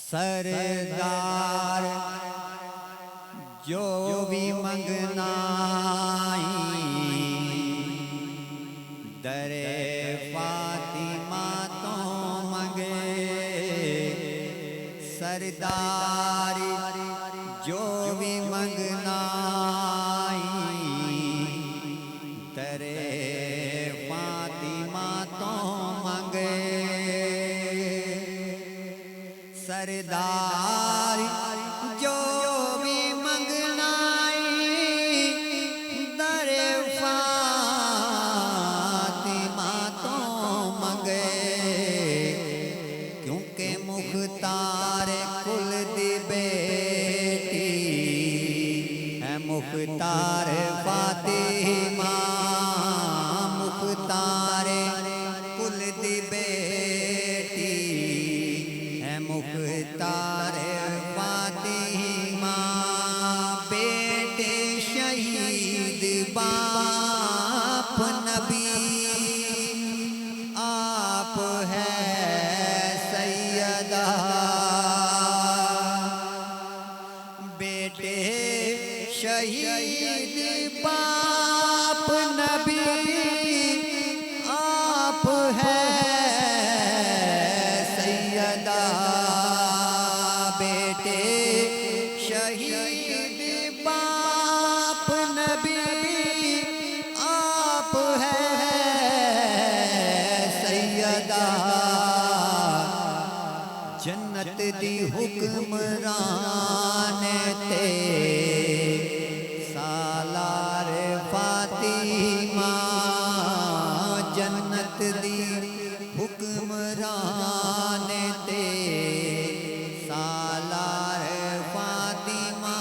سردار جو بھی منگنا در فاطمہ تو منگے سردار جو بھی منگنا در فاطمہ تو منگے سردار جو بھی منگنا در فاطمہ تو منگے کیونکہ مختار کل دی بیٹی ہے مختار فاطمہ مختار کل دی بیٹی مختار فاطمہ بیٹے شہید باپ نبی آپ ہے سیدہ بیٹے شہید باپ نبی آپ ہے سیدہ بیٹے شہید باپ نبی آپ ہے سیدہ جنت دی حکمران تے سالار فاطمہ جنت دی حکمران تے سالار فاطمہ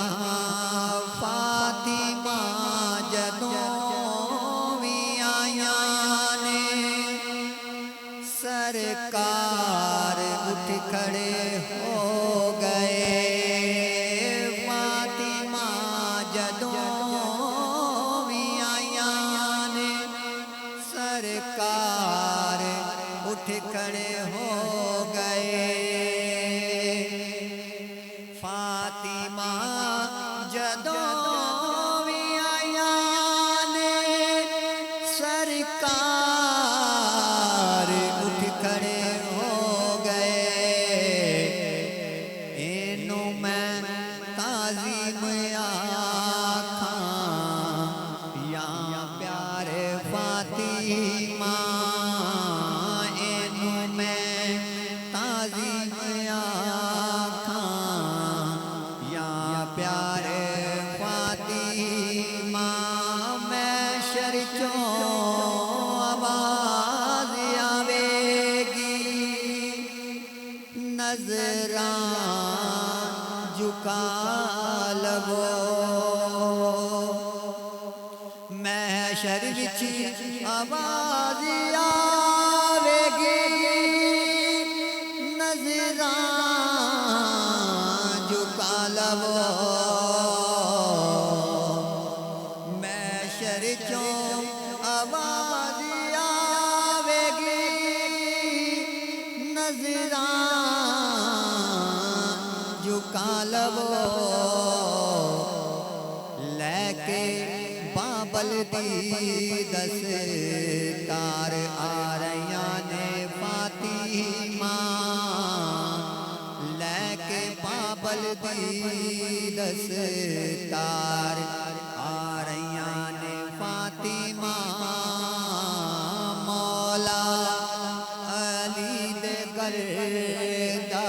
فاطمہ جدوں بھی آیاں نے سرکار اٹھ کھڑے ہو گئے فاطمہ جدوں بھی آیاں نے سرکار اٹھ کھڑے ہو گئے فاطمہ جدوں بھی آیاں نے سرکار اٹھ کھڑے ہو گئے اینوں میں تعظیم آکھاں یا پیارے فاطمہ پیارے فاطمہ محشر چوں آواز آوے گی نظراں جھکا لو محشر وچ آواز آوے گی نظراں جھکا لو محشر چوں آواز آوے گی نظراں جھکا لو لے کے بابل دی دستار آ رہیاں نے فاطمہ لے کے بابل دی دستار آ رہیاں نے فاطمہ مولا علی دے گھر دا